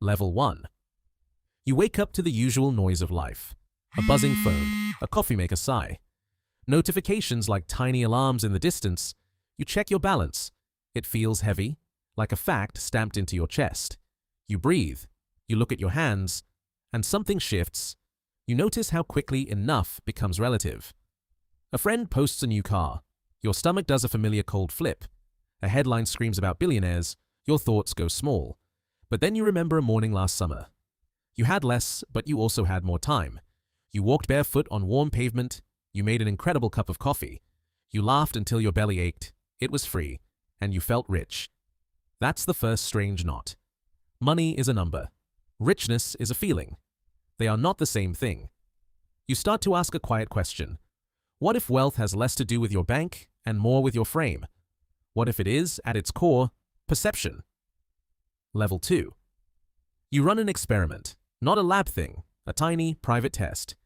Level 1. You wake up to the usual noise of life. A buzzing phone, a coffee maker sigh. Notifications like tiny alarms in the distance. You check your balance. It feels heavy, like a fact stamped into your chest. You breathe. You look at your hands, and something shifts. You notice how quickly enough becomes relative. A friend posts a new car. Your stomach does a familiar cold flip. A headline screams about billionaires. Your thoughts go small. But then you remember a morning last summer. You had less, but you also had more time. You walked barefoot on warm pavement. You made an incredible cup of coffee. You laughed until your belly ached. It was free, and you felt rich. That's the first strange knot. Money is a number. Richness is a feeling. They are not the same thing. You start to ask a quiet question. What if wealth has less to do with your bank and more with your frame? What if it is, at its core, perception? Level 2. You run an experiment, not a lab thing, a tiny, private test.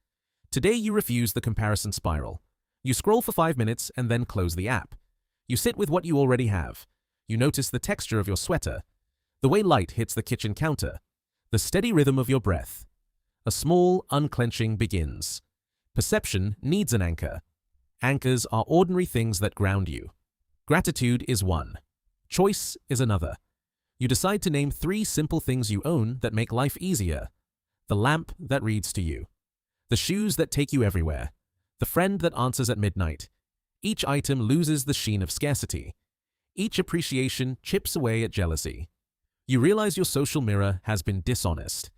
Today you refuse the comparison spiral. You scroll for 5 minutes and then close the app. You sit with what you already have. You notice the texture of your sweater, the way light hits the kitchen counter, the steady rhythm of your breath. A small unclenching begins. Perception needs an anchor. Anchors are ordinary things that ground you. Gratitude is one. Choice is another. You decide to name 3 simple things you own that make life easier. The lamp that reads to you. The shoes that take you everywhere. The friend that answers at midnight. Each item loses the sheen of scarcity. Each appreciation chips away at jealousy. You realize your social mirror has been dishonest.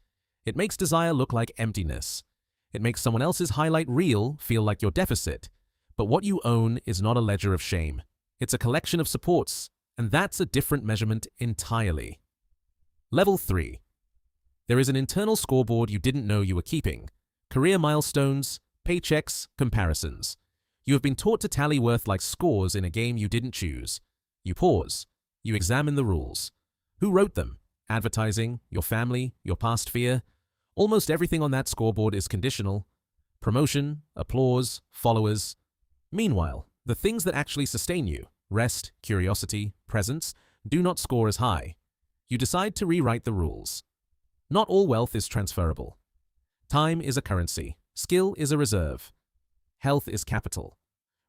It makes desire look like emptiness. It makes someone else's highlight reel feel like your deficit. But what you own is not a ledger of shame. It's a collection of supports, and that's a different measurement entirely. Level 3. There is an internal scoreboard you didn't know you were keeping. Career milestones, paychecks, comparisons. You have been taught to tally worth like scores in a game you didn't choose. You pause. You examine the rules. Who wrote them? Advertising, your family, your past fear. Almost everything on that scoreboard is conditional. Promotion, applause, followers. Meanwhile, the things that actually sustain you, rest, curiosity, presence, do not score as high. You decide to rewrite the rules. Not all wealth is transferable. Time is a currency. Skill is a reserve. Health is capital.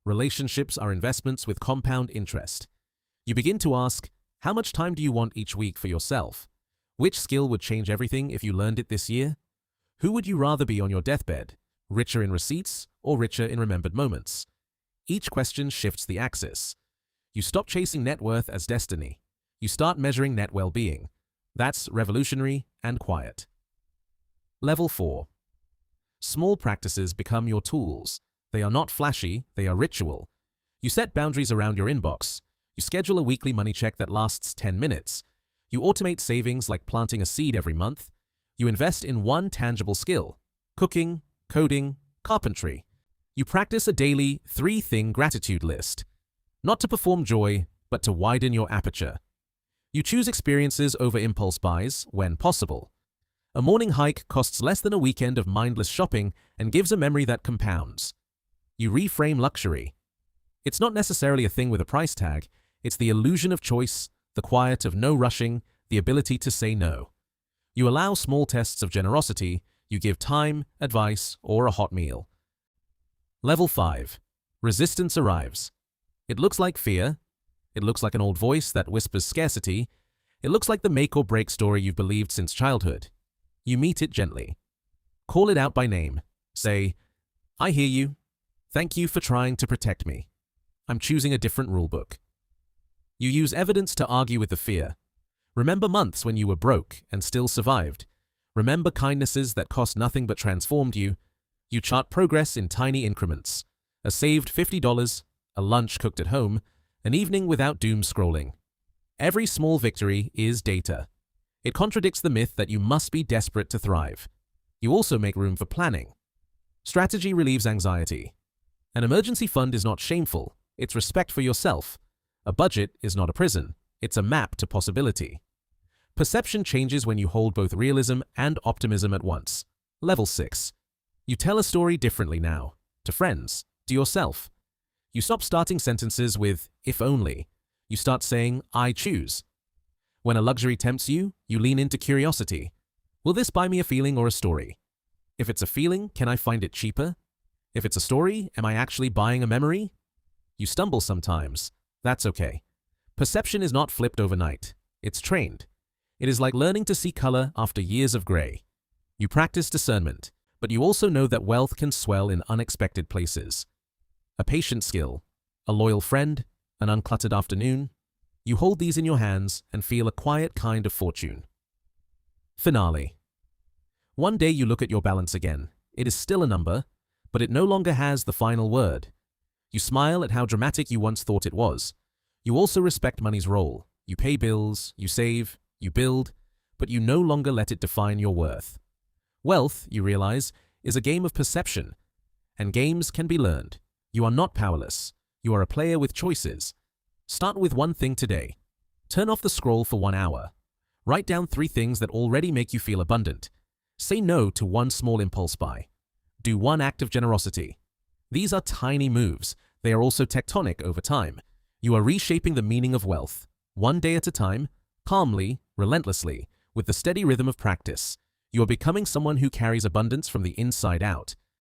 Relationships are investments with compound interest. You begin to ask, how much time do you want each week for yourself? Which skill would change everything if you learned it this year? Who would you rather be on your deathbed? Richer in receipts or richer in remembered moments? Each question shifts the axis. You stop chasing net worth as destiny. You start measuring net well-being. That's revolutionary and quiet. Level 4. Small practices become your tools. They are not flashy, they are ritual. You set boundaries around your inbox. You schedule a weekly money check that lasts 10 minutes. You automate savings like planting a seed every month. You invest in one tangible skill: cooking, coding, carpentry. You practice a daily 3-thing gratitude list. Not to perform joy, but to widen your aperture. You choose experiences over impulse buys when possible. A morning hike costs less than a weekend of mindless shopping and gives a memory that compounds. You reframe luxury. It's not necessarily a thing with a price tag. It's the illusion of choice, the quiet of no rushing, the ability to say no. You allow small tests of generosity. You give time, advice, or a hot meal. Level 5. Resistance arrives. It looks like fear. It looks like an old voice that whispers scarcity. It looks like the make-or-break story you've believed since childhood. You meet it gently. Call it out by name. Say, I hear you. Thank you for trying to protect me. I'm choosing a different rulebook. You use evidence to argue with the fear. Remember months when you were broke and still survived. Remember kindnesses that cost nothing but transformed you. You chart progress in tiny increments. A saved $50, a lunch cooked at home, an evening without doom scrolling. Every small victory is data. It contradicts the myth that you must be desperate to thrive. You also make room for planning. Strategy relieves anxiety. An emergency fund is not shameful. It's respect for yourself. A budget is not a prison. It's a map to possibility. Perception changes when you hold both realism and optimism at once. Level 6. You tell a story differently now. To friends. To yourself. You stop starting sentences with, if only. You start saying, I choose. When a luxury tempts you, you lean into curiosity. Will this buy me a feeling or a story? If it's a feeling, can I find it cheaper? If it's a story, am I actually buying a memory? You stumble sometimes. That's okay. Perception is not flipped overnight. It's trained. It is like learning to see color after years of gray. You practice discernment, but you also know that wealth can swell in unexpected places. A patient skill, a loyal friend, an uncluttered afternoon. You hold these in your hands and feel a quiet kind of fortune. Finale. One day you look at your balance again. It is still a number, but it no longer has the final word. You smile at how dramatic you once thought it was. You also respect money's role. You pay bills, you save, you build, but you no longer let it define your worth. Wealth, you realize, is a game of perception, and games can be learned. You are not powerless. You are a player with choices. Start with one thing today. Turn off the scroll for 1 hour. Write down 3 things that already make you feel abundant. Say no to one small impulse buy. Do one act of generosity. These are tiny moves. They are also tectonic over time. You are reshaping the meaning of wealth, one day at a time, calmly, relentlessly, with the steady rhythm of practice. You are becoming someone who carries abundance from the inside out.